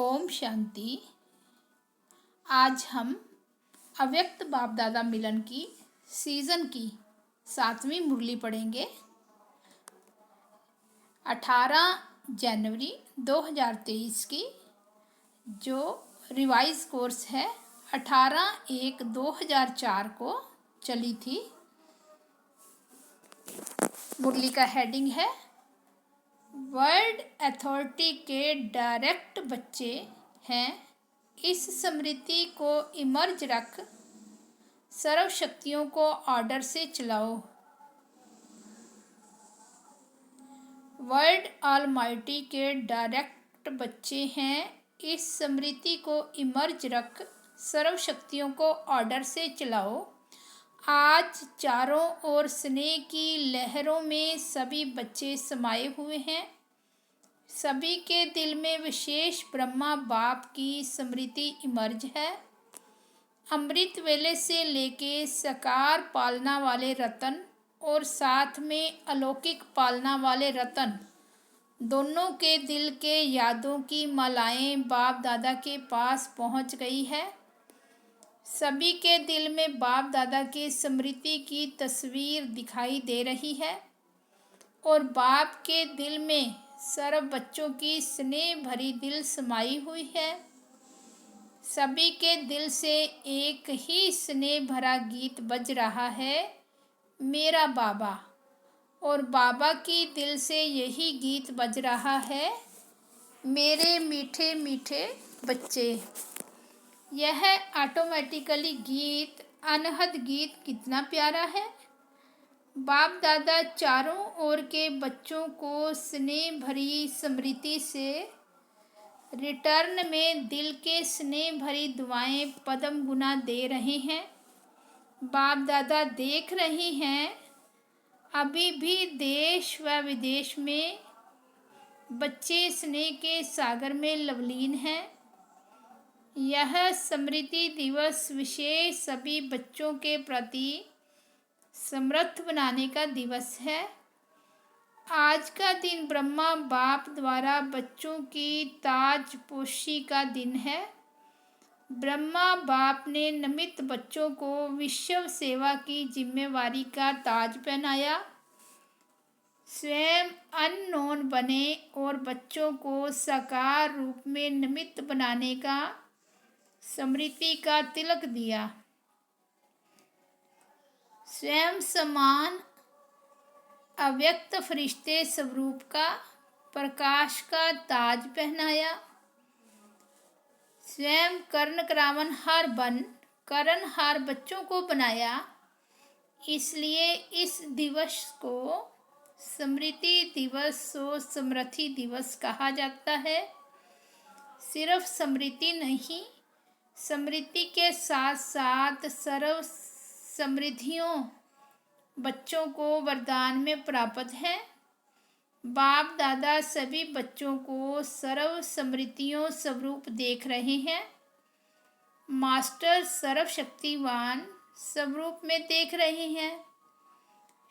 ओम शांति। आज हम अव्यक्त बाप दादा मिलन की सीज़न की 7वीं मुरली पढ़ेंगे। 18 जनवरी 2023 की जो रिवाइज कोर्स है 18/1/2004 को चली थी। मुरली का हेडिंग है वर्ल्ड अथॉरिटी के डायरेक्ट बच्चे हैं, इस स्मृति को इमर्ज रख, सर्व शक्तियों को ऑर्डर से चलाओ। वर्ल्ड ऑलमाइटी के डायरेक्ट बच्चे हैं, इस स्मृति को इमर्ज रख, सर्व शक्तियों को ऑर्डर से चलाओ। आज चारों ओर स्नेह की लहरों में सभी बच्चे समाये हुए हैं। सभी के दिल में विशेष ब्रह्मा बाप की स्मृति इमर्ज है। अमृत वेले से लेके साकार पालना वाले रतन और साथ में अलौकिक पालना वाले रतन, दोनों के दिल के यादों की मालाएं बाप दादा के पास पहुंच गई है। सभी के दिल में बाप दादा की स्मृति की तस्वीर दिखाई दे रही है और बाप के दिल में सर्व बच्चों की स्नेह भरी दिल समाई हुई है। सभी के दिल से एक ही स्नेह भरा गीत बज रहा है, मेरा बाबा। और बाबा की दिल से यही गीत बज रहा है, मेरे मीठे मीठे बच्चे। यह ऑटोमेटिकली गीत, अनहद गीत कितना प्यारा है। बाप दादा चारों ओर के बच्चों को स्नेह भरी स्मृति से रिटर्न में दिल के स्नेह भरी दुआएं पदम गुना दे रहे हैं। बाप दादा देख रहे हैं अभी भी देश व विदेश में बच्चे स्नेह के सागर में लवलीन हैं। यह स्मृति दिवस विशेष सभी बच्चों के प्रति समर्थ बनाने का दिवस है। आज का दिन ब्रह्मा बाप द्वारा बच्चों की ताजपोशी का दिन है। ब्रह्मा बाप ने नमित बच्चों को विश्व सेवा की जिम्मेवारी का ताज पहनाया। स्वयं अननोन बने और बच्चों को साकार रूप में निमित्त बनाने का स्मृति का तिलक दिया। स्वयं समान अव्यक्त फरिश्ते स्वरूप का प्रकाश का ताज पहनाया। स्वयं कर्ण करावन हार बन करणहार बच्चों को बनाया। इसलिए इस दिवस को स्मृति दिवस व समृद्धि दिवस कहा जाता है। सिर्फ स्मृति नहीं, स्मृति के साथ साथ सर्व समृद्धियों बच्चों को वरदान में प्राप्त है। बाप दादा सभी बच्चों को सर्व समृद्धियों स्वरूप देख रहे हैं। मास्टर सर्वशक्तिवान स्वरूप में देख रहे हैं,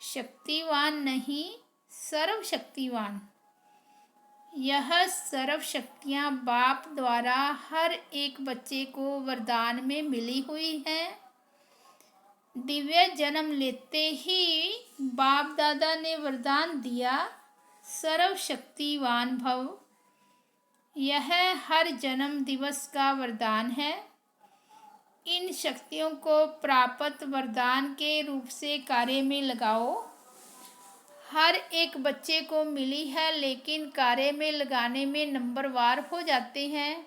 शक्तिवान नहीं, सर्वशक्तिवान। यह सर्व शक्तियाँ बाप द्वारा हर एक बच्चे को वरदान में मिली हुई हैं। दिव्य जन्म लेते ही बाप दादा ने वरदान दिया, सर्व शक्तिवान भव। यह हर जन्म दिवस का वरदान है। इन शक्तियों को प्राप्त वरदान के रूप से कार्य में लगाओ। हर एक बच्चे को मिली है, लेकिन कार्य में लगाने में नंबरवार हो जाते हैं।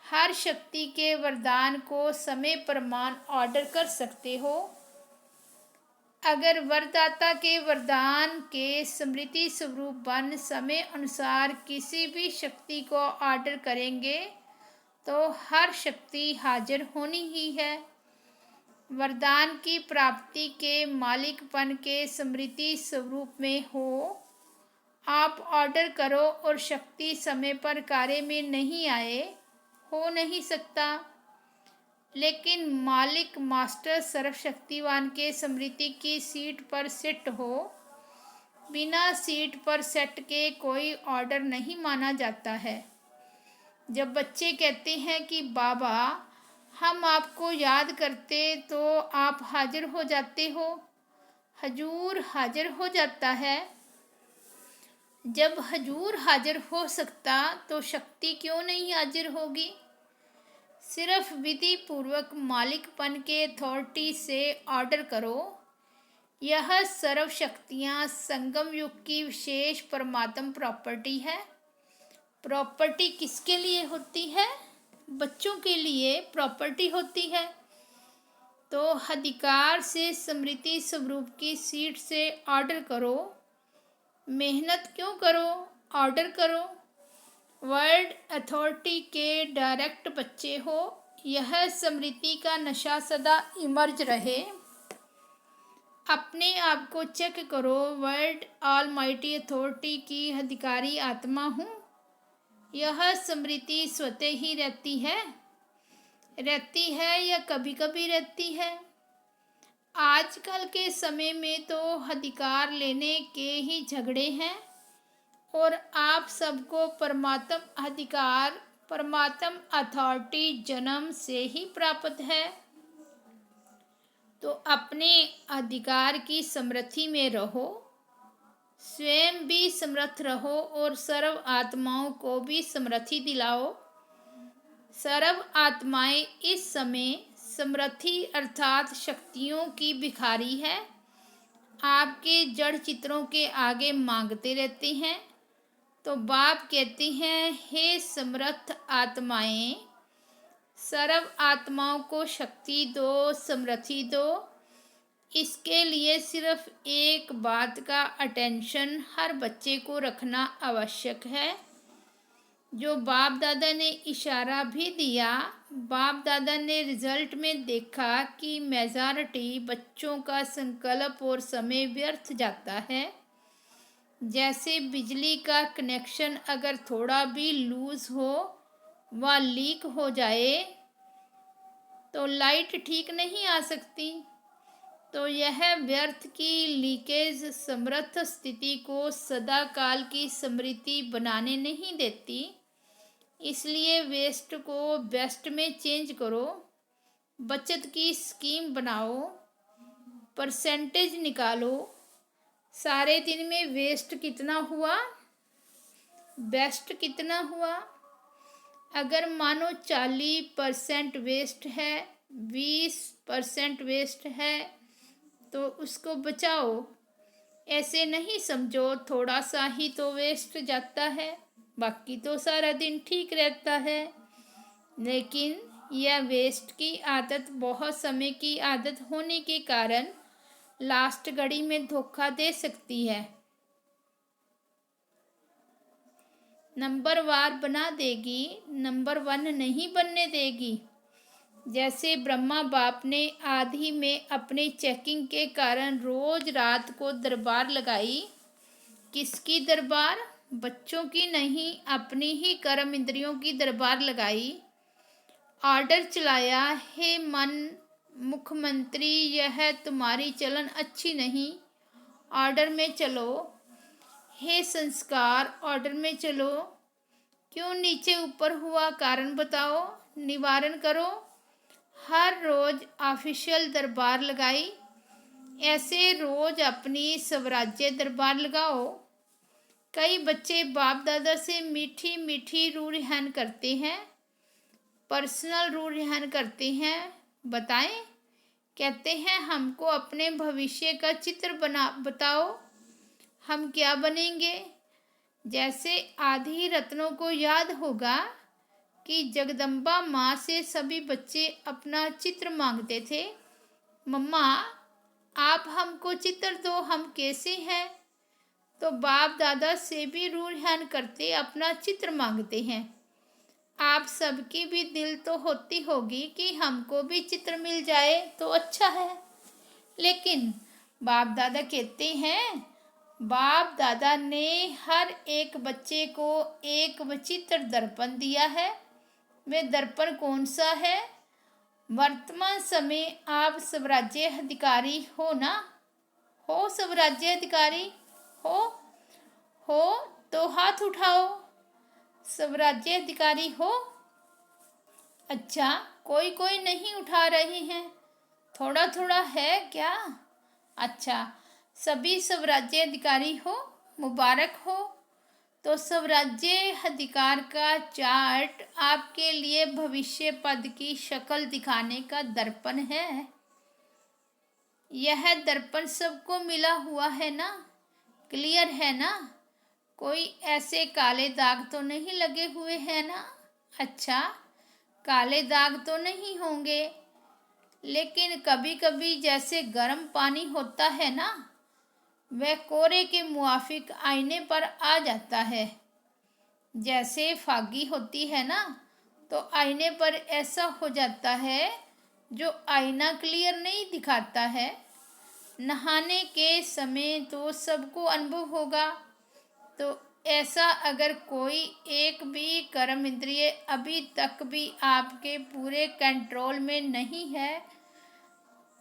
हर शक्ति के वरदान को समय प्रमाण ऑर्डर कर सकते हो। अगर वरदाता के वरदान के स्मृति स्वरूप बन समय अनुसार किसी भी शक्ति को ऑर्डर करेंगे तो हर शक्ति हाजिर होनी ही है। वरदान की प्राप्ति के मालिकपन के स्मृति स्वरूप में हो। आप ऑर्डर करो और शक्ति समय पर कार्य में नहीं आए, हो नहीं सकता। लेकिन मालिक मास्टर सर्वशक्तिवान के स्मृति की सीट पर सेट हो। बिना सीट पर सेट के कोई ऑर्डर नहीं माना जाता है। जब बच्चे कहते हैं कि बाबा हम आपको याद करते तो आप हाजिर हो जाते हो, हजूर हाजिर हो जाता है। जब हजूर हाजिर हो सकता तो शक्ति क्यों नहीं हाजिर होगी। सिर्फ विधि पूर्वक मालिकपन के अथॉरिटी से ऑर्डर करो। यह सर्व शक्तियाँ संगम युग की विशेष परमात्म प्रॉपर्टी है। प्रॉपर्टी किसके लिए होती है? बच्चों के लिए प्रॉपर्टी होती है। तो अधिकार से स्मृति स्वरूप की सीट से ऑर्डर करो। मेहनत क्यों करो, ऑर्डर करो। वर्ल्ड अथॉरिटी के डायरेक्ट बच्चे हो। यह स्मृति का नशा सदा इमर्ज रहे। अपने आप को चेक करो। वर्ल्ड ऑलमाइटी अथॉरिटी की अधिकारी आत्मा हूँ। यह स्मृति स्वतः ही रहती है या कभी कभी रहती है। आजकल के समय में तो अधिकार लेने के ही झगड़े हैं और आप सबको परमात्म अधिकार, परमात्म अथॉरिटी जन्म से ही प्राप्त है। तो अपने अधिकार की समृद्धि में रहो, स्वयं भी समर्थ रहो और सर्व आत्माओं को भी समृद्धि दिलाओ। सर्व आत्माएं इस समय समृद्धि अर्थात शक्तियों की भिखारी है। आपके जड़ चित्रों के आगे मांगते रहते हैं। तो बाप कहते हैं, हे समर्थ आत्माएं, सर्व आत्माओं को शक्ति दो, समृद्धि दो। इसके लिए सिर्फ एक बात का अटेंशन हर बच्चे को रखना आवश्यक है, जो बाप दादा ने इशारा भी दिया। बाप दादा ने रिजल्ट में देखा कि मेजॉरिटी बच्चों का संकल्प और समय व्यर्थ जाता है। जैसे बिजली का कनेक्शन अगर थोड़ा भी लूज हो व लीक हो जाए तो लाइट ठीक नहीं आ सकती। तो यह व्यर्थ की लीकेज समर्थ स्थिति को सदा काल की स्मृति बनाने नहीं देती। इसलिए वेस्ट को बेस्ट में चेंज करो। बचत की स्कीम बनाओ, परसेंटेज निकालो। सारे दिन में वेस्ट कितना हुआ, बेस्ट कितना हुआ। अगर मानो 40% वेस्ट है, 20% वेस्ट है तो उसको बचाओ। ऐसे नहीं समझो थोड़ा सा ही तो वेस्ट जाता है, बाकी तो सारा दिन ठीक रहता है। लेकिन यह वेस्ट की आदत बहुत समय की आदत होने के कारण लास्ट घड़ी में धोखा दे सकती है। नंबर वार बना देगी, नंबर 1 नहीं बनने देगी। जैसे ब्रह्मा बाप ने आदि में अपने चेकिंग के कारण रोज रात को दरबार लगाई। किसकी दरबार? बच्चों की नहीं, अपनी ही कर्म इंद्रियों की दरबार लगाई। ऑर्डर चलाया, हे मन मुख्यमंत्री, यह तुम्हारी चलन अच्छी नहीं, ऑर्डर में चलो। हे संस्कार, ऑर्डर में चलो। क्यों नीचे ऊपर हुआ, कारण बताओ, निवारण करो। हर रोज ऑफिशियल दरबार लगाई। ऐसे रोज अपनी स्वराज्य दरबार लगाओ। कई बच्चे बाप दादा से मीठी मीठी रूह रिहान करते हैं, पर्सनल रूह रिहान करते हैं। बताएं, कहते हैं हमको अपने भविष्य का चित्र बताओ, हम क्या बनेंगे। जैसे आदि रत्नों को याद होगा कि जगदम्बा माँ से सभी बच्चे अपना चित्र मांगते थे। मम्मा आप हमको चित्र दो, हम कैसे हैं। तो बाप दादा से भी रूह रिहान करते अपना चित्र मांगते हैं। आप सबकी भी दिल तो होती होगी कि हमको भी चित्र मिल जाए तो अच्छा है। लेकिन बाप दादा कहते हैं, बाप दादा ने हर एक बच्चे को एक विचित्र दर्पण दिया है। वे दर्पण कौन सा है? वर्तमान समय आप स्वराज्य अधिकारी हो ना? हो स्वराज्य अधिकारी? हो तो हाथ उठाओ। स्वराज्य अधिकारी हो? अच्छा, कोई कोई नहीं उठा रहे हैं, थोड़ा थोड़ा है क्या? अच्छा, सभी स्वराज्य अधिकारी हो, मुबारक हो। तो स्वराज्य अधिकार का चार्ट आपके लिए भविष्य पद की शक्ल दिखाने का दर्पण है। यह दर्पण सबको मिला हुआ है ना? क्लियर है ना? कोई ऐसे काले दाग तो नहीं लगे हुए हैं ना? अच्छा, काले दाग तो नहीं होंगे, लेकिन कभी कभी जैसे गर्म पानी होता है ना, वह कोरे के मुआफिक आईने पर आ जाता है। जैसे फागी होती है ना, तो आईने पर ऐसा हो जाता है जो आईना क्लियर नहीं दिखाता है। नहाने के समय तो सबको अनुभव होगा। तो ऐसा अगर कोई एक भी कर्म इंद्रिय अभी तक भी आपके पूरे कंट्रोल में नहीं है,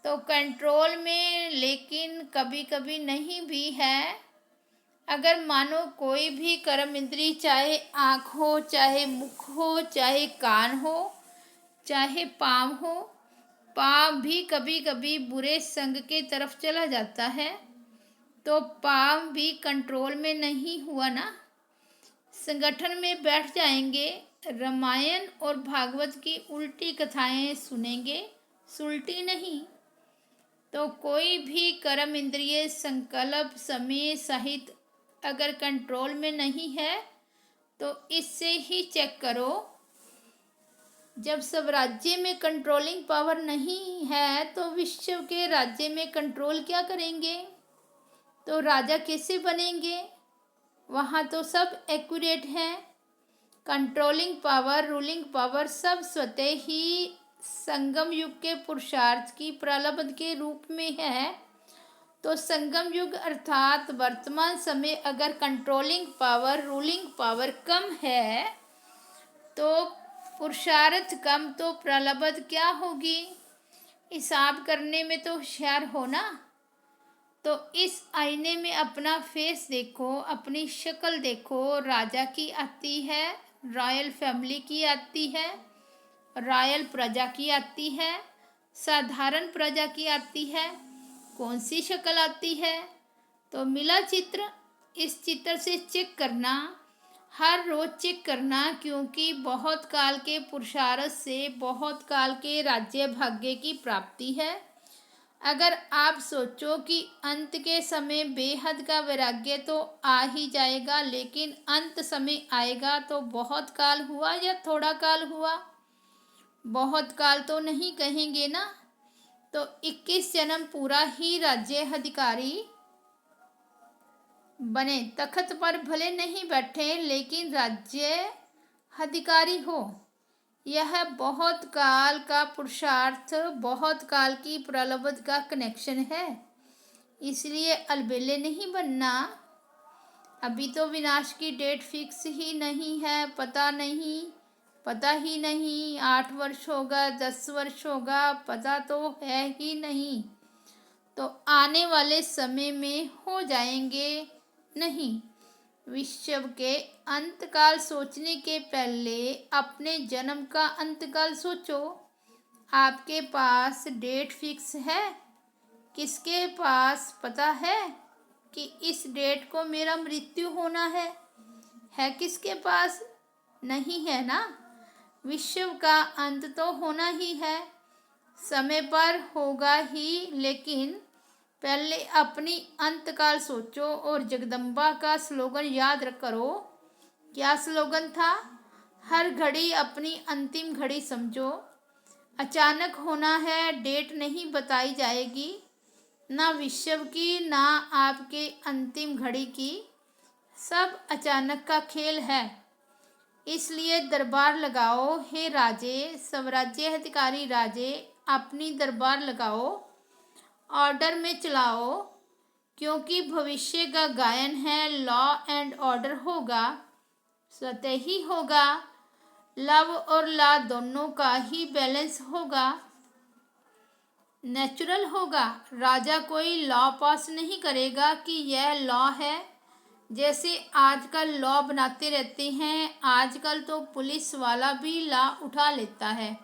तो कंट्रोल में लेकिन कभी कभी नहीं भी है। अगर मानो कोई भी कर्म इंद्रिय, चाहे आँख हो, चाहे मुख हो, चाहे कान हो, चाहे पाँव हो, पाँव भी कभी कभी बुरे संग के तरफ चला जाता है, तो पाँव भी कंट्रोल में नहीं हुआ ना। संगठन में बैठ जाएंगे, रामायण और भागवत की उल्टी कथाएं सुनेंगे, सुलटी नहीं। तो कोई भी कर्म इंद्रिय संकल्प समय सहित अगर कंट्रोल में नहीं है, तो इससे ही चेक करो। जब सब राज्य में कंट्रोलिंग पावर नहीं है, तो विश्व के राज्य में कंट्रोल क्या करेंगे? तो राजा कैसे बनेंगे? वहाँ तो सब एक्यूरेट हैं। कंट्रोलिंग पावर, रूलिंग पावर सब स्वतः ही संगम युग के पुरुषार्थ की प्रलब्ध के रूप में है। तो संगम युग अर्थात वर्तमान समय अगर कंट्रोलिंग पावर, रूलिंग पावर कम है, तो पुरुषार्थ कम, तो प्रलब्ध क्या होगी? हिसाब करने में तो होशियार हो ना। तो इस आईने में अपना फेस देखो, अपनी शक्ल देखो। राजा की आती है, रॉयल फैमिली की आती है, रॉयल प्रजा की आती है, साधारण प्रजा की आती है। कौन सी शक्ल आती है? तो मिला चित्र। इस चित्र से चेक करना, हर रोज चेक करना, क्योंकि बहुत काल के पुरुषार्थ से बहुत काल के राज्य भाग्य की प्राप्ति है। अगर आप सोचो कि अंत के समय बेहद का वैराग्य तो आ ही जाएगा, लेकिन अंत समय आएगा तो बहुत काल हुआ या थोड़ा काल हुआ? बहुत काल तो नहीं कहेंगे ना। तो 21 जन्म पूरा ही राज्य अधिकारी बने, तख्त पर भले नहीं बैठे, लेकिन राज्य अधिकारी हो। यह बहुत काल का पुरुषार्थ, बहुत काल की प्रलब्ध का कनेक्शन है। इसलिए अलबेले नहीं बनना। अभी तो विनाश की डेट फिक्स ही नहीं है, पता ही नहीं 8 वर्ष होगा, 10 वर्ष होगा, पता तो है ही नहीं। तो आने वाले समय में हो जाएंगे नहीं। विश्व के अंतकाल सोचने के पहले अपने जन्म का अंतकाल सोचो। आपके पास डेट फिक्स है? किसके पास पता है कि इस डेट को मेरा मृत्यु होना है किसके पास? नहीं है ना। विश्व का अंत तो होना ही है, समय पर होगा ही, लेकिन पहले अपनी अंतकाल सोचो। और जगदम्बा का स्लोगन याद करो। क्या स्लोगन था? हर घड़ी अपनी अंतिम घड़ी समझो। अचानक होना है, डेट नहीं बताई जाएगी, ना विश्व की ना आपके अंतिम घड़ी की। सब अचानक का खेल है। इसलिए दरबार लगाओ हे राजे, स्वराज्य अधिकारी राजे, अपनी दरबार लगाओ, ऑर्डर में चलाओ, क्योंकि भविष्य का गायन है। लॉ एंड ऑर्डर होगा, स्वतः ही होगा। लव और ला दोनों का ही बैलेंस होगा, नेचुरल होगा। राजा कोई लॉ पास नहीं करेगा कि यह लॉ है, जैसे आजकल लॉ बनाते रहते हैं, आजकल तो पुलिस वाला भी लॉ उठा लेता है,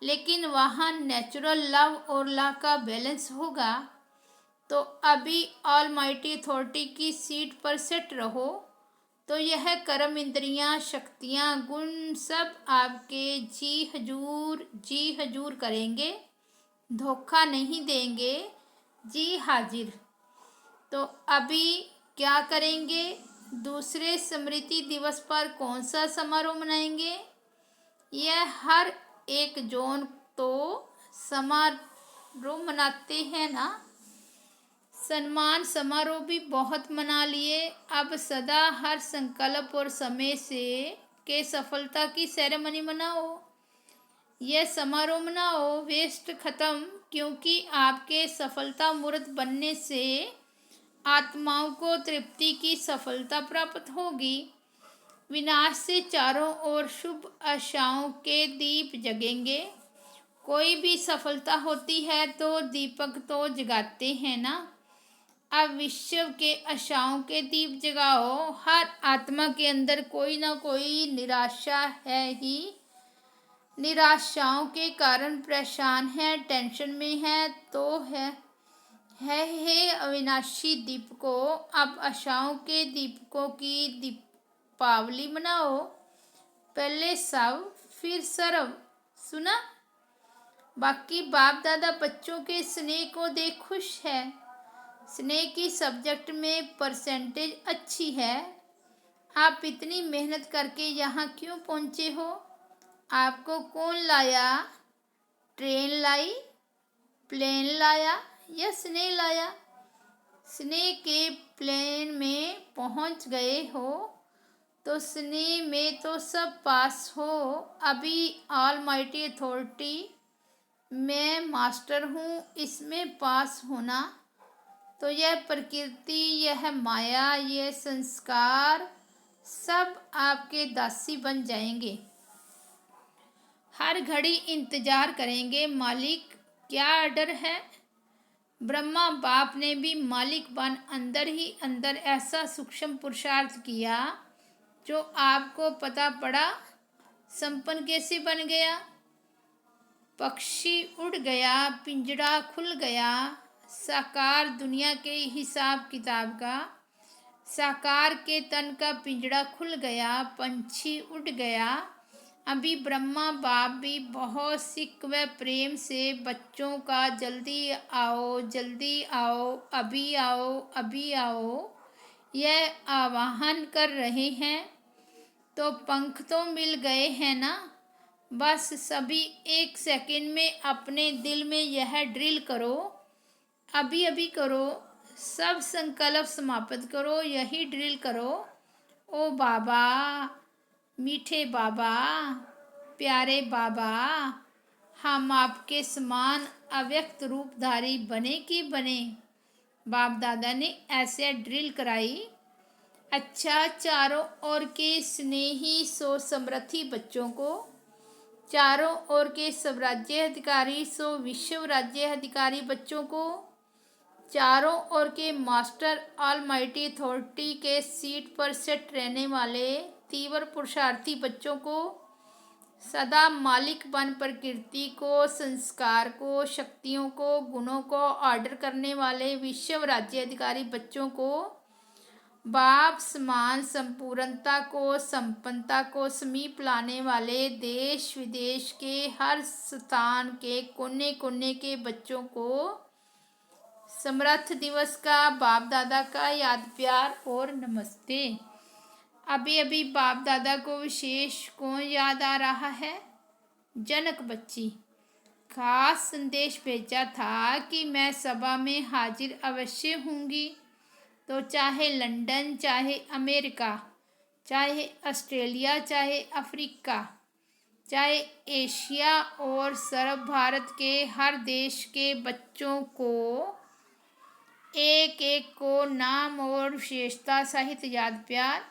लेकिन वहाँ नेचुरल लव और लॉ का बैलेंस होगा। तो अभी ऑलमाइटी अथॉरिटी की सीट पर सेट रहो, तो यह कर्म इंद्रियां, शक्तियां, गुण सब आपके जी हजूर करेंगे, धोखा नहीं देंगे, जी हाजिर। तो अभी क्या करेंगे? दूसरे स्मृति दिवस पर कौन सा समारोह मनाएंगे? यह हर एक जोन तो समारोह मनाते हैं ना। सम्मान समारोह भी बहुत मना लिए, अब सदा हर संकल्प और समय से के सफलता की सेरेमनी मनाओ। यह समारोह मनाओ, वेस्ट खत्म, क्योंकि आपके सफलता मूर्त बनने से आत्माओं को तृप्ति की सफलता प्राप्त होगी। विनाश से चारों ओर शुभ आशाओं के दीप जगेंगे। कोई भी सफलता होती है तो दीपक तो जगाते हैं ना। अब विश्व के आशाओं के दीप जगाओ। हर आत्मा के अंदर कोई ना कोई निराशा है ही। निराशाओं के कारण परेशान है, टेंशन में है, तो है हे अविनाशी दीपकों, अब आशाओं के दीपकों की दीपावली मनाओ। पहले सब फिर सर्व। सुना? बाकी बाप दादा बच्चों के स्नेह को देख खुश है। स्नेह की सब्जेक्ट में परसेंटेज अच्छी है। आप इतनी मेहनत करके यहाँ क्यों पहुँचे हो? आपको कौन लाया? ट्रेन लाई, प्लेन लाया या स्नेह लाया? स्नेह के प्लेन में पहुँच गए हो तो स्नेह में तो सब पास हो। अभी ऑलमाइटी अथॉरिटी मैं मास्टर हूँ, इसमें पास होना। तो यह प्रकृति, यह माया, यह संस्कार सब आपके दासी बन जाएंगे। हर घड़ी इंतजार करेंगे, मालिक क्या ऑर्डर है। ब्रह्मा बाप ने भी मालिक बन अंदर ही अंदर ऐसा सूक्ष्म पुरुषार्थ किया जो आपको पता पड़ा। संपन्न कैसे बन गया? पक्षी उड़ गया, पिंजड़ा खुल गया। साकार दुनिया के हिसाब किताब का, साकार के तन का पिंजड़ा खुल गया, पंछी उड़ गया। अभी ब्रह्मा बाप भी बहुत सिक व प्रेम से बच्चों का जल्दी आओ, जल्दी आओ, अभी आओ, अभी आओ, यह आवाहन कर रहे हैं। तो पंख तो मिल गए हैं ना। बस सभी एक सेकंड में अपने दिल में यह ड्रिल करो, अभी अभी करो, सब संकल्प समाप्त करो, यही ड्रिल करो। ओ बाबा, मीठे बाबा, प्यारे बाबा, हम आपके समान अव्यक्त रूपधारी बने कि बने। बाप दादा ने ऐसे ड्रिल कराई। अच्छा, चारों ओर के स्नेही सो समृद्धि बच्चों को, चारों ओर के स्वराज्य अधिकारी सो विश्व राज्य अधिकारी बच्चों को, चारों ओर के मास्टर ऑलमाइटी अथॉरिटी के सीट पर सेट रहने वाले तीव्र पुरुषार्थी बच्चों को, सदा मालिक बन प्रकृति को, संस्कार को, शक्तियों को, गुणों को ऑर्डर करने वाले विश्व राज्य अधिकारी बच्चों को, बाप समान संपूर्णता को, संपन्नता को समीप लाने वाले देश विदेश के हर स्थान के कोने कोने के बच्चों को समर्थ दिवस का बाप दादा का याद, प्यार और नमस्ते। अभी अभी बाप दादा को विशेष कौन याद आ रहा है? जनक बच्ची। खास संदेश भेजा था कि मैं सभा में हाजिर अवश्य होंगी। तो चाहे लंदन, चाहे अमेरिका, चाहे ऑस्ट्रेलिया, चाहे अफ्रीका, चाहे एशिया और सर्व भारत के हर देश के बच्चों को एक एक को नाम और विशेषता सहित याद प्यार।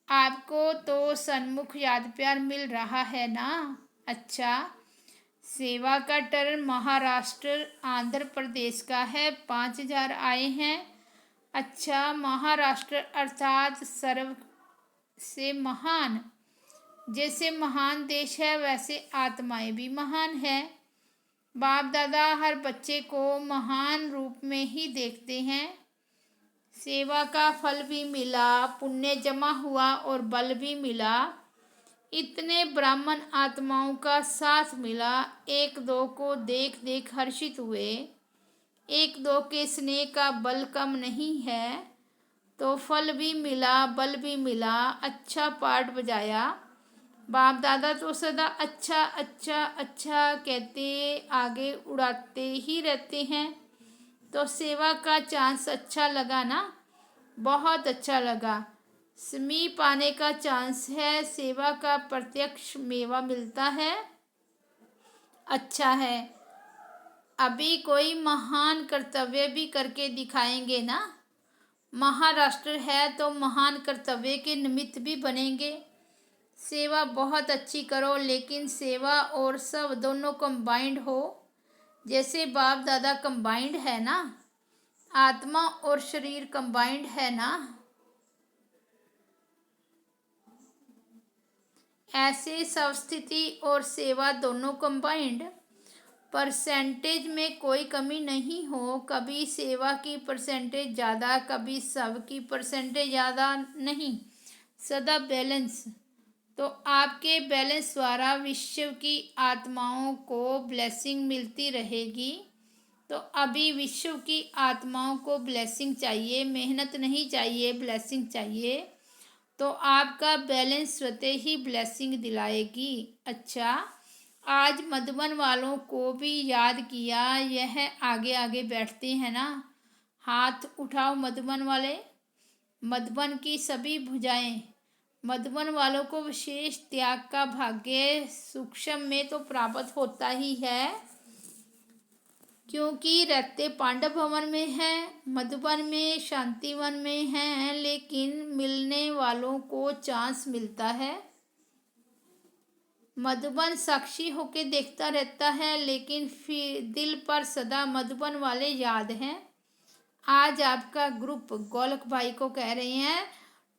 आपको तो सन्मुख याद प्यार मिल रहा है ना। अच्छा, सेवा का टर्न महाराष्ट्र आंध्र प्रदेश का है। 5000 आए हैं। अच्छा, महाराष्ट्र अर्थात सर्व से महान। जैसे महान देश है वैसे आत्माएं भी महान है। बाप दादा हर बच्चे को महान रूप में ही देखते हैं। सेवा का फल भी मिला, पुण्य जमा हुआ और बल भी मिला। इतने ब्राह्मण आत्माओं का साथ मिला, एक दो को देख देख हर्षित हुए। एक दो के स्नेह का बल कम नहीं है, तो फल भी मिला, बल भी मिला। अच्छा पाठ बजाया। बाप दादा तो सदा अच्छा अच्छा अच्छा कहते आगे उड़ाते ही रहते हैं। तो सेवा का चांस अच्छा लगा ना, बहुत अच्छा लगा। स्मी पाने का चांस है, सेवा का प्रत्यक्ष मेवा मिलता है। अच्छा है, अभी कोई महान कर्तव्य भी करके दिखाएंगे ना। महाराष्ट्र है तो महान कर्तव्य के निमित्त भी बनेंगे। सेवा बहुत अच्छी करो, लेकिन सेवा और सब दोनों कंबाइंड हो। जैसे बाप दादा कंबाइंड है ना, आत्मा और शरीर कंबाइंड है ना, ऐसे सब स्थिति और सेवा दोनों कंबाइंड। परसेंटेज में कोई कमी नहीं हो, कभी सेवा की परसेंटेज ज़्यादा, कभी सब की परसेंटेज ज़्यादा नहीं, सदा बैलेंस। तो आपके बैलेंस द्वारा विश्व की आत्माओं को ब्लेसिंग मिलती रहेगी। तो अभी विश्व की आत्माओं को ब्लेसिंग चाहिए, मेहनत नहीं चाहिए, ब्लेसिंग चाहिए। तो आपका बैलेंस स्वतः ही ब्लेसिंग दिलाएगी। अच्छा, आज मधुबन वालों को भी याद किया, यह आगे आगे बैठते हैं ना। हाथ उठाओ मधुबन वाले। मधुबन की सभी भुजाएं। मधुबन वालों को विशेष त्याग का भाग्य सूक्ष्म में तो प्राप्त होता ही है, क्योंकि रहते पांडव भवन में हैं, मधुबन में शांतिवन में हैं, लेकिन मिलने वालों को चांस मिलता है। मधुबन साक्षी होके देखता रहता है, लेकिन फिर दिल पर सदा मधुबन वाले याद हैं। आज आपका ग्रुप गोलक भाई को कह रहे हैं,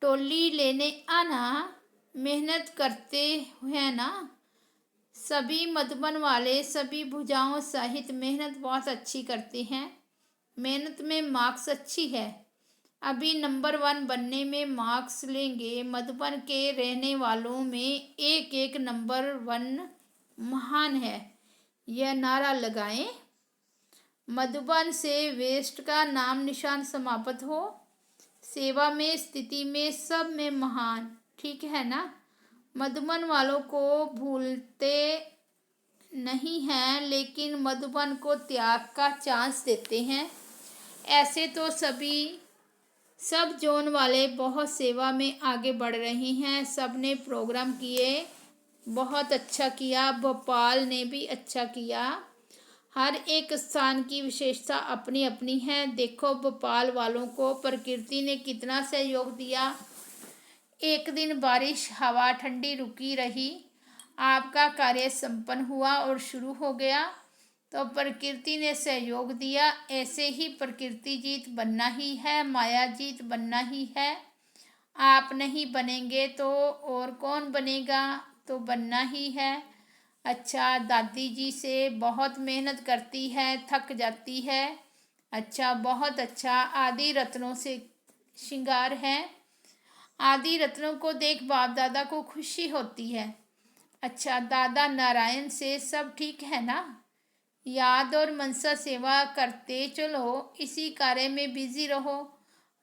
टोली लेने आना, मेहनत करते हैं ना। सभी मधुबन वाले सभी भुजाओं सहित मेहनत बहुत अच्छी करते हैं। मेहनत में मार्क्स अच्छी है। अभी नंबर 1 बनने में मार्क्स लेंगे। मधुबन के रहने वालों में एक एक नंबर 1 महान है, यह नारा लगाएं। मधुबन से वेस्ट का नाम निशान समाप्त हो। सेवा में, स्थिति में, सब में महान, ठीक है ना। मधुबन वालों को भूलते नहीं हैं, लेकिन मधुबन को त्याग का चांस देते हैं। ऐसे तो सब जोन वाले बहुत सेवा में आगे बढ़ रही हैं। सब ने प्रोग्राम किए, बहुत अच्छा किया। भोपाल ने भी अच्छा किया। हर एक स्थान की विशेषता अपनी अपनी है। देखो भोपाल वालों को प्रकृति ने कितना सहयोग दिया। एक दिन बारिश, हवा ठंडी रुकी रही, आपका कार्य संपन्न हुआ और शुरू हो गया। तो प्रकृति ने सहयोग दिया। ऐसे ही प्रकृति जीत बनना ही है, माया जीत बनना ही है। आप नहीं बनेंगे तो और कौन बनेगा, तो बनना ही है। अच्छा, दादी जी से बहुत मेहनत करती है, थक जाती है। अच्छा, बहुत अच्छा। आदि रत्नों से श्रृंगार है। आदि रत्नों को देख बाप दादा को खुशी होती है। अच्छा, दादा नारायण से सब ठीक है ना। याद और मनसा सेवा करते चलो, इसी कार्य में बिजी रहो।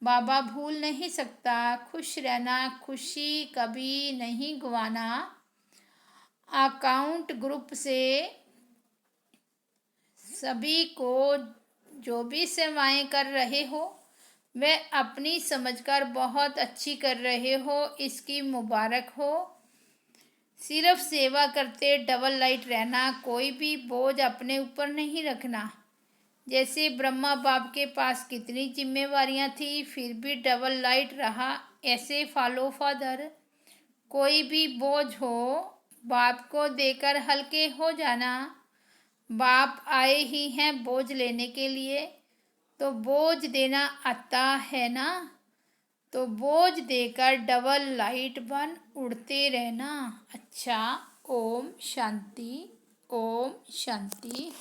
बाबा भूल नहीं सकता। खुश रहना, खुशी कभी नहीं गंवाना। अकाउंट ग्रुप से सभी को जो भी सेवाएं कर रहे हो, वे अपनी समझकर बहुत अच्छी कर रहे हो, इसकी मुबारक हो। सिर्फ सेवा करते डबल लाइट रहना, कोई भी बोझ अपने ऊपर नहीं रखना। जैसे ब्रह्मा बाप के पास कितनी जिम्मेवारियां थी, फिर भी डबल लाइट रहा। ऐसे फॉलो फादर, कोई भी बोझ हो बाप को देकर हल्के हो जाना। बाप आए ही हैं बोझ लेने के लिए। तो बोझ देना आता है ना, तो बोझ देकर डबल लाइट बन उड़ते रहना। अच्छा, ओम शांति, ओम शांति।